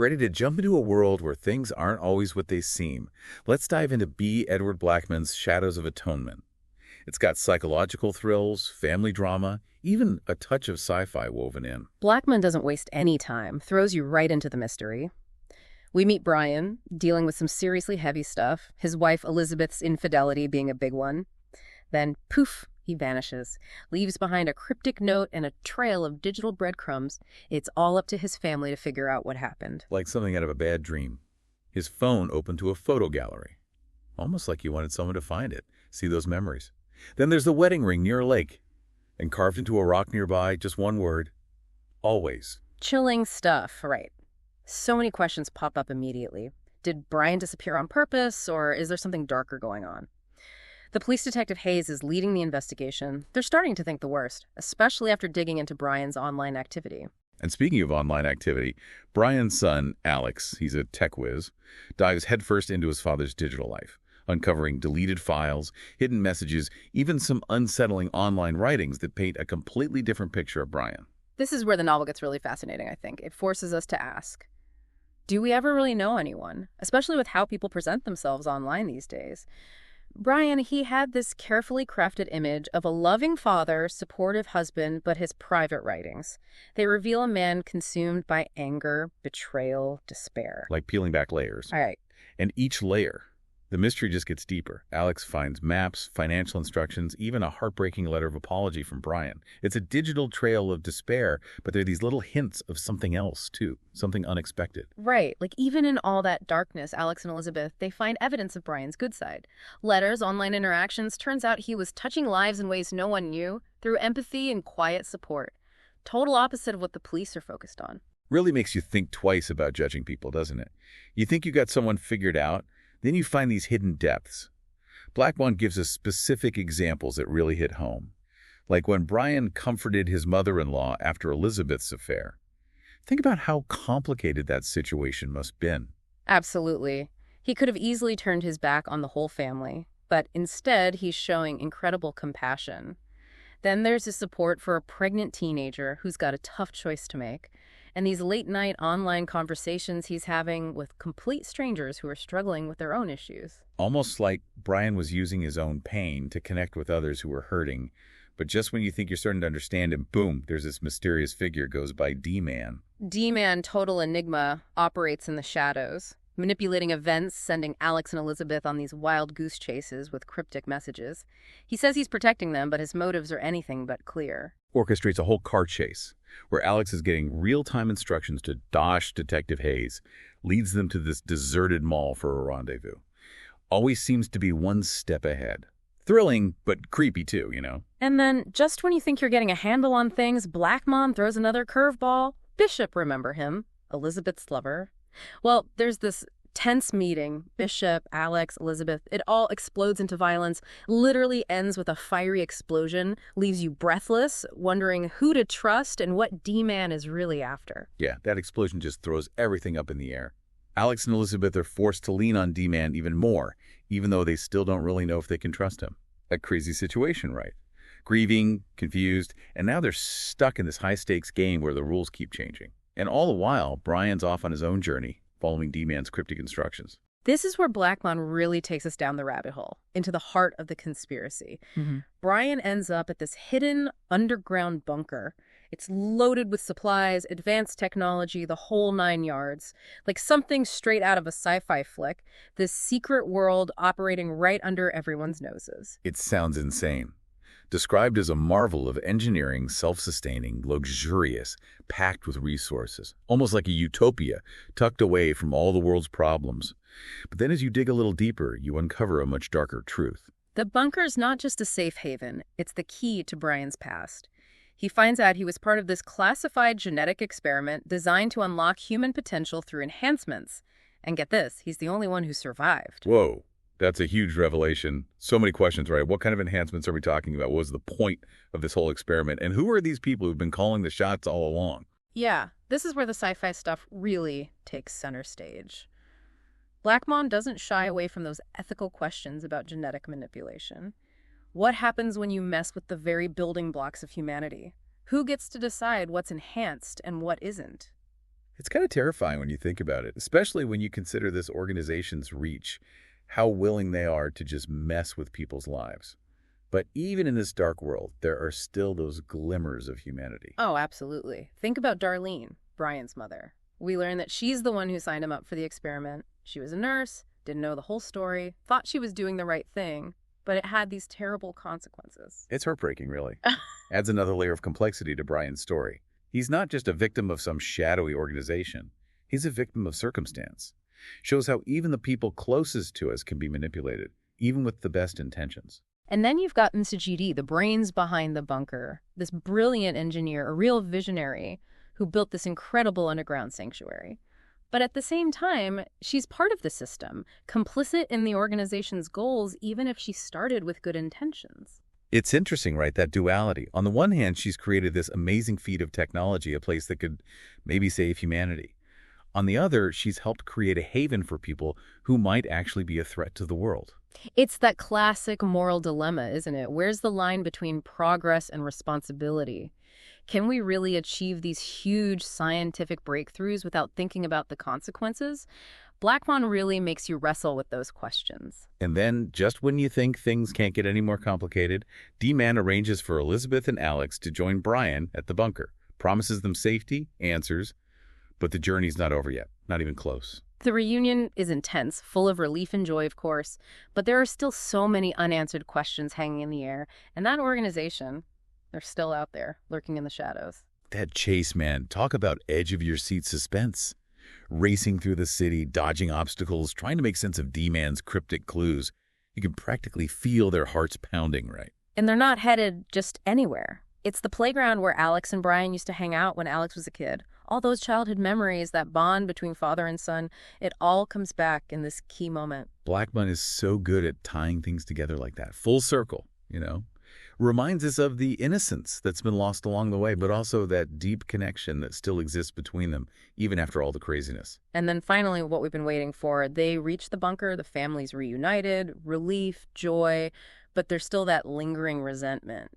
Ready to jump into a world where things aren't always what they seem? Let's dive into B. Edward Blackman's Shadows of Atonement. It's got psychological thrills, family drama, even a touch of sci-fi woven in. Blackman doesn't waste any time, throws you right into the mystery. We meet Brian, dealing with some seriously heavy stuff, his wife Elizabeth's infidelity being a big one. Then, poof, he vanishes, leaves behind a cryptic note and a trail of digital breadcrumbs. It's all up to his family to figure out what happened. Like something out of a bad dream. His phone opened to a photo gallery. Almost like he wanted someone to find it, see those memories. Then there's the wedding ring near a lake. And carved into a rock nearby, just one word: always. Chilling stuff, right. So many questions pop up immediately. Did Brian disappear on purpose, or is there something darker going on? The police detective Hayes is leading the investigation. They're starting to think the worst, especially after digging into Brian's online activity. And speaking of online activity, Brian's son, Alex, he's a tech whiz, dives headfirst into his father's digital life, uncovering deleted files, hidden messages, even some unsettling online writings that paint a completely different picture of Brian. This is where the novel gets really fascinating, I think. It forces us to ask, do we ever really know anyone, especially with how people present themselves online these days? Brian, he had this carefully crafted image of a loving father, supportive husband, but his private writings. They reveal a man consumed by anger, betrayal, despair. Like peeling back layers. All right. And each layer, the mystery just gets deeper. Alex finds maps, financial instructions, even a heartbreaking letter of apology from Brian. It's a digital trail of despair, but there are these little hints of something else, too, something unexpected. Right. Like, even in all that darkness, Alex and Elizabeth, they find evidence of Brian's good side. Letters, online interactions, turns out he was touching lives in ways no one knew, through empathy and quiet support. Total opposite of what the police are focused on. Really makes you think twice about judging people, doesn't it? You think you got someone figured out, then you find these hidden depths. Blackman gives us specific examples that really hit home. Like when Brian comforted his mother-in-law after Elizabeth's affair. Think about how complicated that situation must have been. Absolutely. He could have easily turned his back on the whole family, but instead he's showing incredible compassion. Then there's his support for a pregnant teenager who's got a tough choice to make, and these late-night online conversations he's having with complete strangers who are struggling with their own issues. Almost like Brian was using his own pain to connect with others who were hurting. But just when you think you're starting to understand him, boom, there's this mysterious figure goes by D-Man. D-Man, total enigma, operates in the shadows, manipulating events, sending Alex and Elizabeth on these wild goose chases with cryptic messages. He says he's protecting them, but his motives are anything but clear. Orchestrates a whole car chase, where Alex is getting real-time instructions to dosh Detective Hayes, leads them to this deserted mall for a rendezvous. Always seems to be one step ahead. Thrilling, but creepy too, you know? And then, just when you think you're getting a handle on things, Blackman throws another curveball. Bishop, remember him? Elizabeth's lover. Well, there's this tense meeting. Bishop, Alex, Elizabeth, it all explodes into violence, literally ends with a fiery explosion, leaves you breathless, wondering who to trust and what D-Man is really after. Yeah, that explosion just throws everything up in the air. Alex and Elizabeth are forced to lean on D-Man even more, even though they still don't really know if they can trust him. A crazy situation, right? Grieving, confused, and now they're stuck in this high-stakes game where the rules keep changing. And all the while, Brian's off on his own journey, following D-Man's cryptic instructions. This is where Blackman really takes us down the rabbit hole, into the heart of the conspiracy. Brian ends up at this hidden underground bunker. It's loaded with supplies, advanced technology, the whole 9 yards. Like something straight out of a sci-fi flick, this secret world operating right under everyone's noses. It sounds insane. Described as a marvel of engineering, self-sustaining, luxurious, packed with resources. Almost like a utopia, tucked away from all the world's problems. But then as you dig a little deeper, you uncover a much darker truth. The bunker's not just a safe haven, it's the key to Brian's past. He finds out he was part of this classified genetic experiment designed to unlock human potential through enhancements. And get this, he's the only one who survived. Whoa, that's a huge revelation. So many questions, right? What kind of enhancements are we talking about? What was the point of this whole experiment? And who are these people who've been calling the shots all along? Yeah, this is where the sci-fi stuff really takes center stage. Blackman doesn't shy away from those ethical questions about genetic manipulation. What happens when you mess with the very building blocks of humanity? Who gets to decide what's enhanced and what isn't? It's kind of terrifying when you think about it, especially when you consider this organization's reach, how willing they are to just mess with people's lives. But even in this dark world, there are still those glimmers of humanity. Oh, absolutely. Think about Darlene, Brian's mother. We learn that she's the one who signed him up for the experiment. She was a nurse, didn't know the whole story, thought she was doing the right thing, but it had these terrible consequences. It's heartbreaking, really. Adds another layer of complexity to Brian's story. He's not just a victim of some shadowy organization. He's a victim of circumstance. Shows how even the people closest to us can be manipulated, even with the best intentions. And then you've got Nsajidi, the brains behind the bunker, this brilliant engineer, a real visionary who built this incredible underground sanctuary. But at the same time, she's part of the system, complicit in the organization's goals, even if she started with good intentions. It's interesting, right, that duality. On the one hand, she's created this amazing feat of technology, a place that could maybe save humanity. On the other, she's helped create a haven for people who might actually be a threat to the world. It's that classic moral dilemma, isn't it? Where's the line between progress and responsibility? Can we really achieve these huge scientific breakthroughs without thinking about the consequences? Blackmon really makes you wrestle with those questions. And then, just when you think things can't get any more complicated, D-Man arranges for Elizabeth and Alex to join Brian at the bunker, promises them safety, answers, but the journey's not over yet, not even close. The reunion is intense, full of relief and joy, of course, but there are still so many unanswered questions hanging in the air, and that organization, they're still out there, lurking in the shadows. That chase, man, talk about edge-of-your-seat suspense. Racing through the city, dodging obstacles, trying to make sense of D-Man's cryptic clues. You can practically feel their hearts pounding, right? And they're not headed just anywhere. It's the playground where Alex and Brian used to hang out when Alex was a kid. All those childhood memories, that bond between father and son, it all comes back in this key moment. Blackmon is so good at tying things together like that. Full circle, Reminds us of the innocence that's been lost along the way, but also that deep connection that still exists between them, even after all the craziness. And then finally, what we've been waiting for, they reach the bunker, the family's reunited, relief, joy, but there's still that lingering resentment,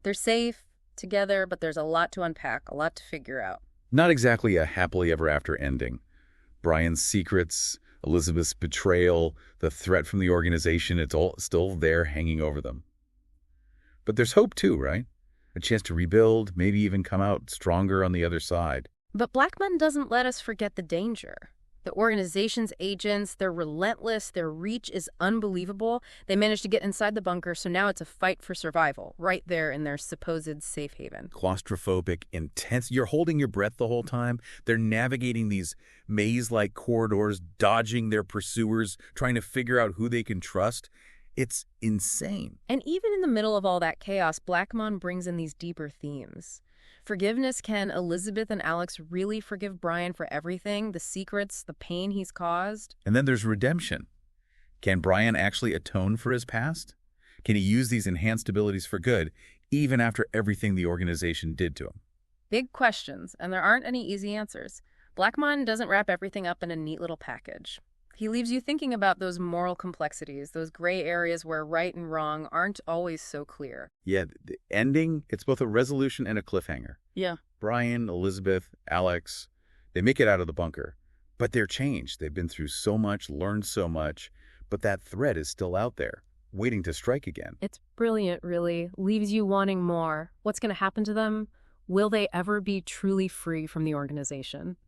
They're safe together, but there's a lot to unpack, a lot to figure out. Not exactly a happily ever after ending. Brian's secrets, Elizabeth's betrayal, the threat from the organization, it's all still there hanging over them. But there's hope too, right? A chance to rebuild, maybe even come out stronger on the other side. But Blackmon doesn't let us forget the danger. The organization's agents, they're relentless, their reach is unbelievable. They managed to get inside the bunker, so now it's a fight for survival, right there in their supposed safe haven. Claustrophobic, intense. You're holding your breath the whole time. They're navigating these maze-like corridors, dodging their pursuers, trying to figure out who they can trust. It's insane. And even in the middle of all that chaos, Blackmon brings in these deeper themes. Forgiveness. Can Elizabeth and Alex really forgive Brian for everything? The secrets, the pain he's caused? And then there's redemption. Can Brian actually atone for his past? Can he use these enhanced abilities for good, even after everything the organization did to him? Big questions, and there aren't any easy answers. Blackmon doesn't wrap everything up in a neat little package. He leaves you thinking about those moral complexities, those gray areas where right and wrong aren't always so clear. Yeah, the ending, it's both a resolution and a cliffhanger. Yeah. Brian, Elizabeth, Alex, they make it out of the bunker, but they're changed. They've been through so much, learned so much, but that threat is still out there, waiting to strike again. It's brilliant, really. Leaves you wanting more. What's going to happen to them? Will they ever be truly free from the organization?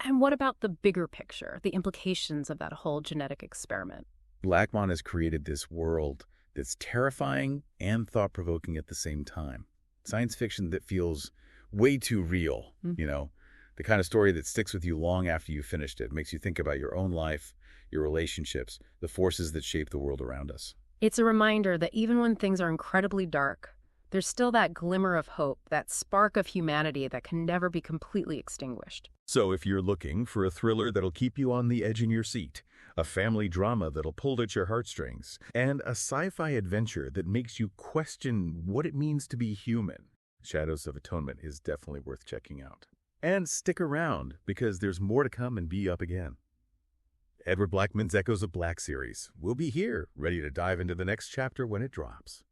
And what about the bigger picture, the implications of that whole genetic experiment? Blackmon has created this world that's terrifying and thought-provoking at the same time. Science fiction that feels way too real, the kind of story that sticks with you long after you finished it, makes you think about your own life, your relationships, the forces that shape the world around us. It's a reminder that even when things are incredibly dark, there's still that glimmer of hope, that spark of humanity that can never be completely extinguished. So if you're looking for a thriller that'll keep you on the edge in your seat, a family drama that'll pull at your heartstrings, and a sci-fi adventure that makes you question what it means to be human, Shadows of Atonement is definitely worth checking out. And stick around, because there's more to come and be up again. Edward Blackman's Echoes of Black series will be here, ready to dive into the next chapter when it drops.